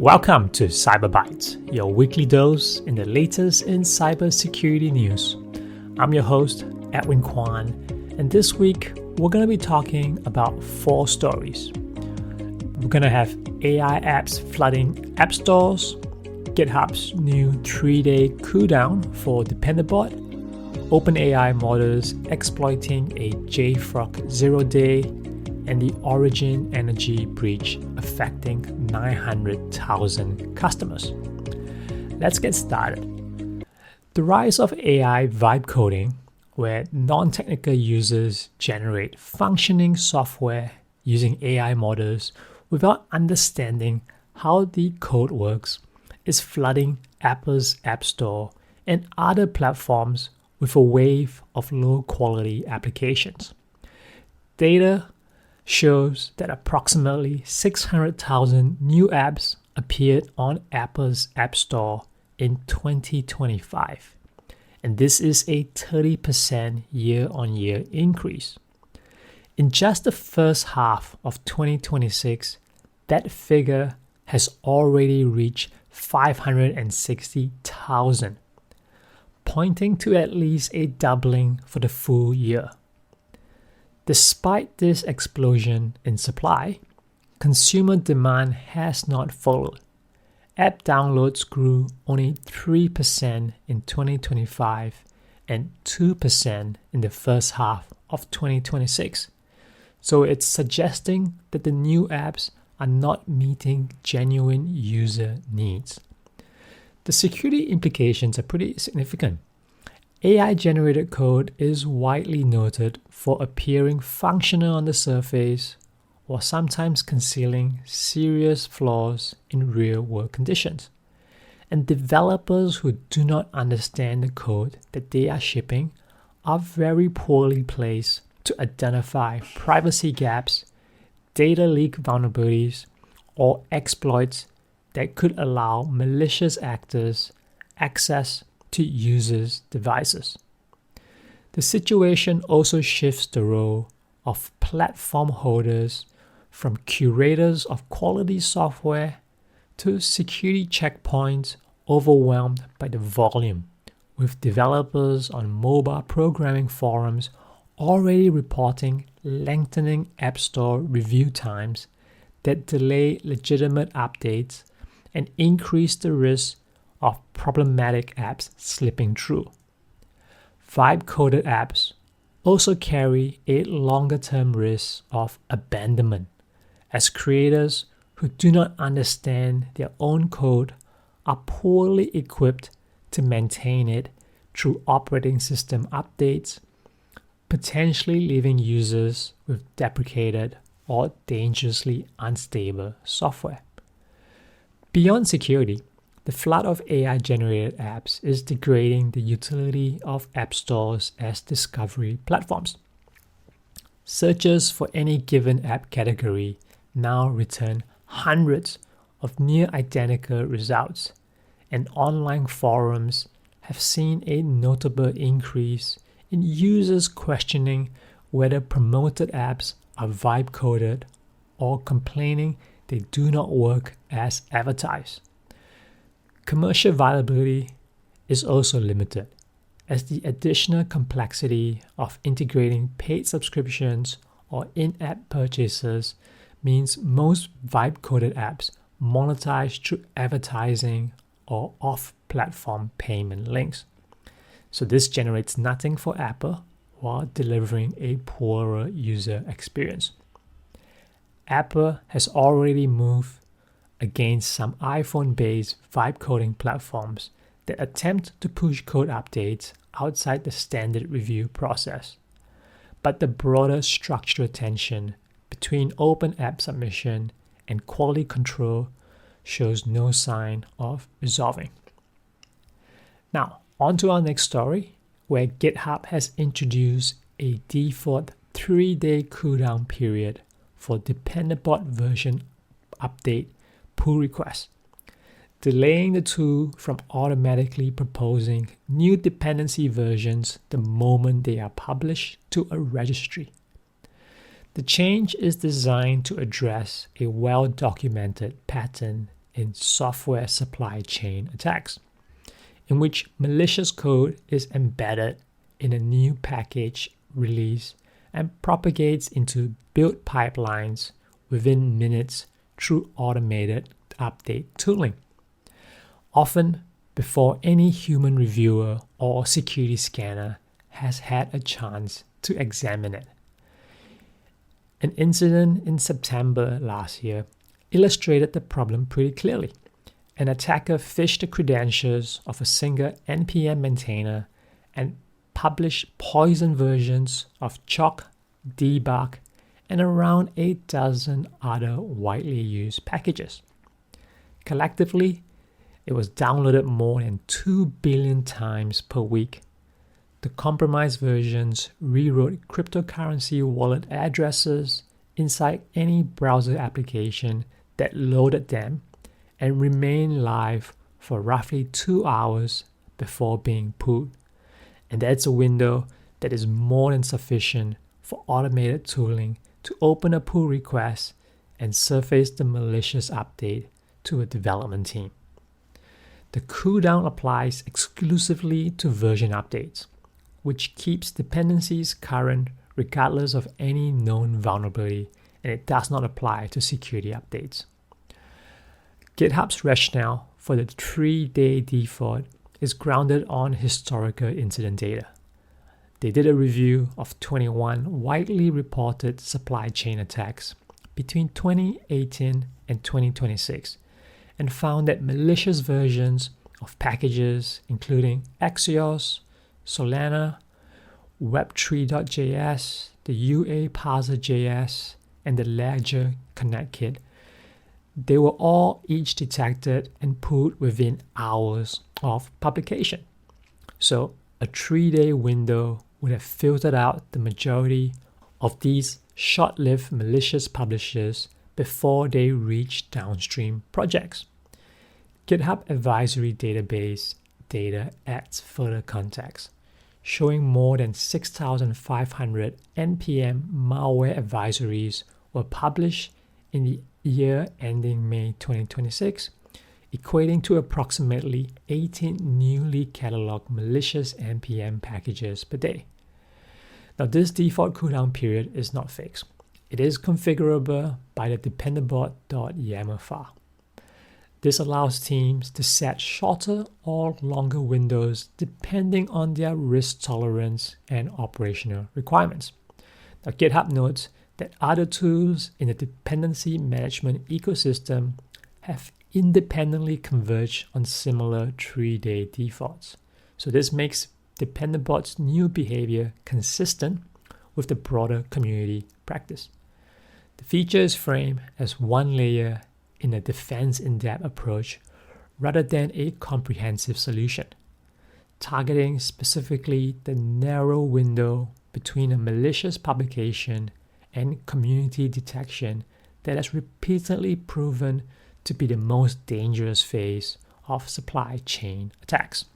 Welcome to Cyber Bytes, your weekly dose in the latest in cybersecurity news. I'm your host, Edwin Kwan, and this week we're going to be talking about 4 stories. We're going to have AI apps flooding app stores, GitHub's new 3-day cooldown for Dependabot, OpenAI models exploiting a JFrog 0-day, and the Origin Energy breach affecting 900,000 customers. Let's get started. The rise of AI vibe coding, where non-technical users generate functioning software using AI models without understanding how the code works, is flooding Apple's App Store and other platforms with a wave of low-quality applications. Data shows that approximately 600,000 new apps appeared on Apple's App Store in 2025, and this is a 30% year-on-year increase. In just the first half of 2026, that figure has already reached 560,000, pointing to at least a doubling for the full year. Despite this explosion in supply, consumer demand has not followed. App downloads grew only 3% in 2025 and 2% in the first half of 2026. So it's suggesting that the new apps are not meeting genuine user needs. The security implications are pretty significant. AI-generated code is widely noted for appearing functional on the surface or sometimes concealing serious flaws in real-world conditions. And developers who do not understand the code that they are shipping are very poorly placed to identify privacy gaps, data leak vulnerabilities, or exploits that could allow malicious actors access to users' devices. The situation also shifts the role of platform holders from curators of quality software to security checkpoints overwhelmed by the volume, with developers on mobile programming forums already reporting lengthening App Store review times that delay legitimate updates and increase the risk of problematic apps slipping through. Vibe-coded apps also carry a longer-term risk of abandonment, as creators who do not understand their own code are poorly equipped to maintain it through operating system updates, potentially leaving users with deprecated or dangerously unstable software. Beyond security, the flood of AI-generated apps is degrading the utility of app stores as discovery platforms. Searches for any given app category now return hundreds of near-identical results, and online forums have seen a notable increase in users questioning whether promoted apps are vibe-coded or complaining they do not work as advertised. Commercial viability is also limited, as the additional complexity of integrating paid subscriptions or in-app purchases means most vibe-coded apps monetize through advertising or off-platform payment links. So this generates nothing for Apple while delivering a poorer user experience. Apple has already moved against some iPhone-based vibe coding platforms that attempt to push code updates outside the standard review process. But the broader structural tension between open app submission and quality control shows no sign of resolving. Now, on to our next story, where GitHub has introduced a default 3-day cooldown period for Dependabot version update pull requests, delaying the tool from automatically proposing new dependency versions the moment they are published to a registry. The change is designed to address a well-documented pattern in software supply chain attacks, in which malicious code is embedded in a new package release and propagates into build pipelines within minutes through automated update tooling, often before any human reviewer or security scanner has had a chance to examine it. An incident in September last year illustrated the problem pretty clearly. An attacker phished the credentials of a single NPM maintainer and published poison versions of Choc, Debug, and around 8 dozen other widely used packages. Collectively, it was downloaded more than 2 billion times per week. The compromised versions rewrote cryptocurrency wallet addresses inside any browser application that loaded them and remained live for roughly 2 hours before being pulled. And that's a window that is more than sufficient for automated tooling to open a pull request and surface the malicious update to a development team. The cooldown applies exclusively to version updates, which keeps dependencies current regardless of any known vulnerability, and it does not apply to security updates. GitHub's rationale for the 3-day default is grounded on historical incident data. They did a review of 21 widely reported supply chain attacks between 2018 and 2026 and found that malicious versions of packages including Axios, Solana, Web3.js, the UA Parser.js, and the Ledger Connect Kit, they were all each detected and pulled within hours of publication. So a 3-day window would have filtered out the majority of these short-lived malicious publishers before they reach downstream projects. GitHub Advisory Database data adds further context, showing more than 6,500 NPM malware advisories were published in the year ending May 2026, equating to approximately 18 newly cataloged malicious NPM packages per day. Now, this default cooldown period is not fixed. It is configurable by the dependabot.yaml file. This allows teams to set shorter or longer windows depending on their risk tolerance and operational requirements. Now, GitHub notes that other tools in the dependency management ecosystem have independently converged on similar 3-day defaults. So this makes Dependabot's new behavior consistent with the broader community practice. The feature is framed as one layer in a defense in-depth approach rather than a comprehensive solution, targeting specifically the narrow window between a malicious publication and community detection that has repeatedly proven to be the most dangerous phase of supply chain attacks.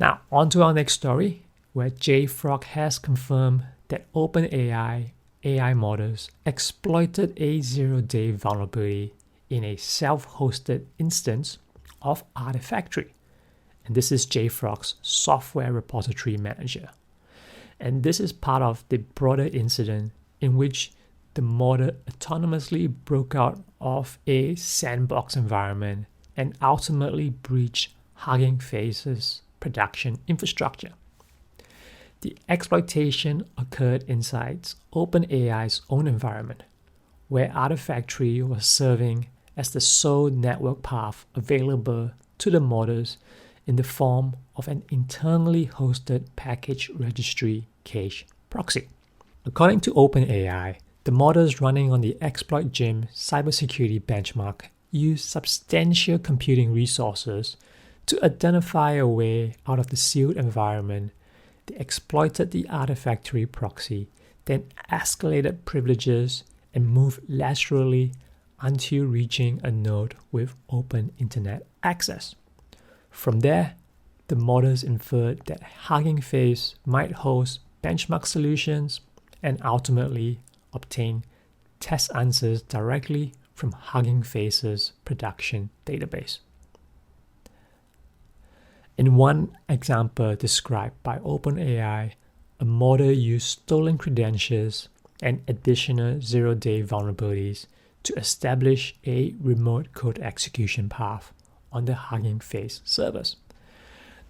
Now, on to our next story, where JFrog has confirmed that OpenAI AI models exploited a 0-day vulnerability in a self-hosted instance of Artifactory. And this is JFrog's software repository manager. And this is part of the broader incident in which the model autonomously broke out of a sandbox environment and ultimately breached Hugging Face's production infrastructure. The exploitation occurred inside OpenAI's own environment, where Artifactory was serving as the sole network path available to the models in the form of an internally hosted package registry cache proxy. According to OpenAI, the models running on the ExploitGym cybersecurity benchmark use substantial computing resources to identify a way out of the sealed environment. They exploited the Artifactory proxy, then escalated privileges and moved laterally until reaching a node with open internet access. From there, the models inferred that Hugging Face might host benchmark solutions and ultimately obtain test answers directly from Hugging Face's production database. In one example described by OpenAI, a model used stolen credentials and additional zero-day vulnerabilities to establish a remote code execution path on the Hugging Face servers.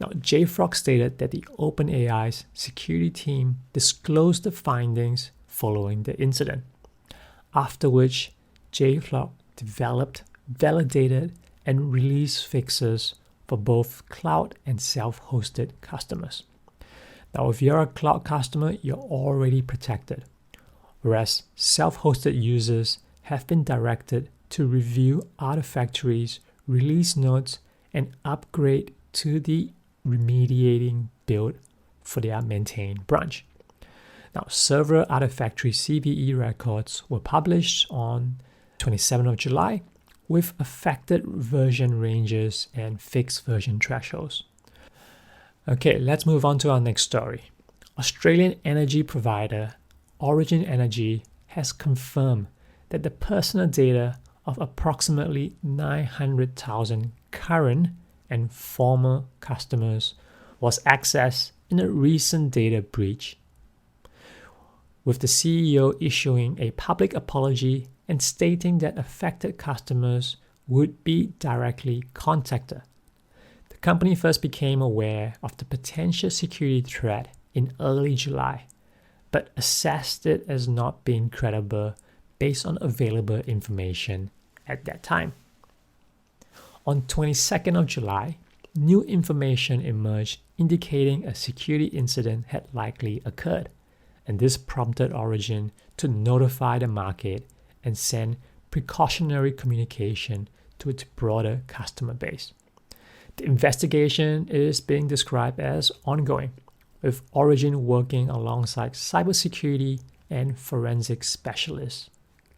Now, JFrog stated that the OpenAI's security team disclosed the findings following the incident, after which JFrog developed, validated, and released fixes for both cloud and self-hosted customers. Now, if you're a cloud customer, you're already protected, whereas self-hosted users have been directed to review Artifactory's release notes and upgrade to the remediating build for their maintained branch. Now, several Artifactory CVE records were published on 27th of July with affected version ranges and fixed version thresholds. Okay, let's move on to our next story. Australian energy provider Origin Energy has confirmed that the personal data of approximately 900,000 current and former customers was accessed in a recent data breach, with the CEO issuing a public apology and stating that affected customers would be directly contacted. The company first became aware of the potential security threat in early July, but assessed it as not being credible based on available information at that time. On 22nd of July, new information emerged indicating a security incident had likely occurred, and this prompted Origin to notify the market and send precautionary communication to its broader customer base. The investigation is being described as ongoing, with Origin working alongside cybersecurity and forensic specialists,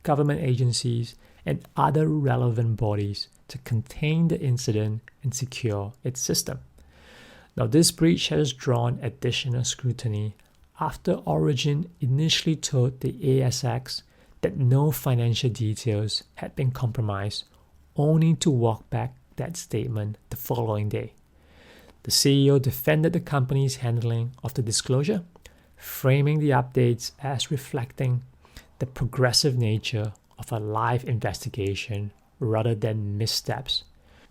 government agencies, and other relevant bodies to contain the incident and secure its system. Now, this breach has drawn additional scrutiny after Origin initially told the ASX that no financial details had been compromised, only to walk back that statement the following day. The CEO defended the company's handling of the disclosure, framing the updates as reflecting the progressive nature of a live investigation rather than missteps,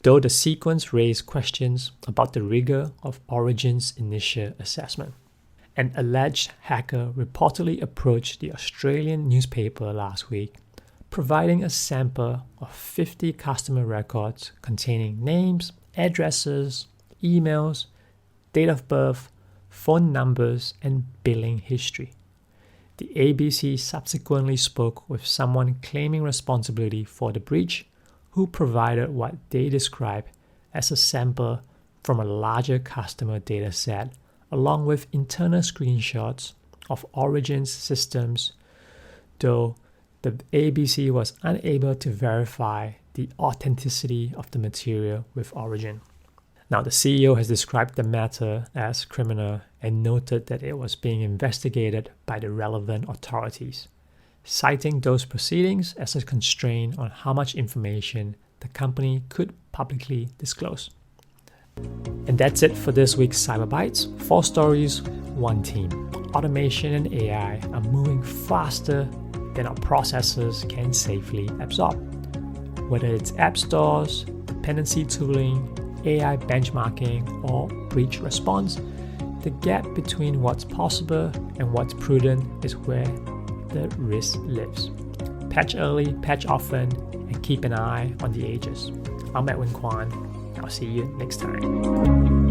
though the sequence raised questions about the rigor of Origin's initial assessment. An alleged hacker reportedly approached the Australian newspaper last week, providing a sample of 50 customer records containing names, addresses, emails, date of birth, phone numbers, and billing history. The ABC subsequently spoke with someone claiming responsibility for the breach, who provided what they described as a sample from a larger customer data set, along with internal screenshots of Origin's systems, though the ABC was unable to verify the authenticity of the material with Origin. Now, the CEO has described the matter as criminal and noted that it was being investigated by the relevant authorities, citing those proceedings as a constraint on how much information the company could publicly disclose. And that's it for this week's Cyber Bytes. 4 stories, 1 team. Automation and AI are moving faster than our processors can safely absorb. Whether it's app stores, dependency tooling, AI benchmarking, or breach response, the gap between what's possible and what's prudent is where the risk lives. Patch early, patch often, and keep an eye on the edges. I'm Edwin Kwan. I'll see you next time.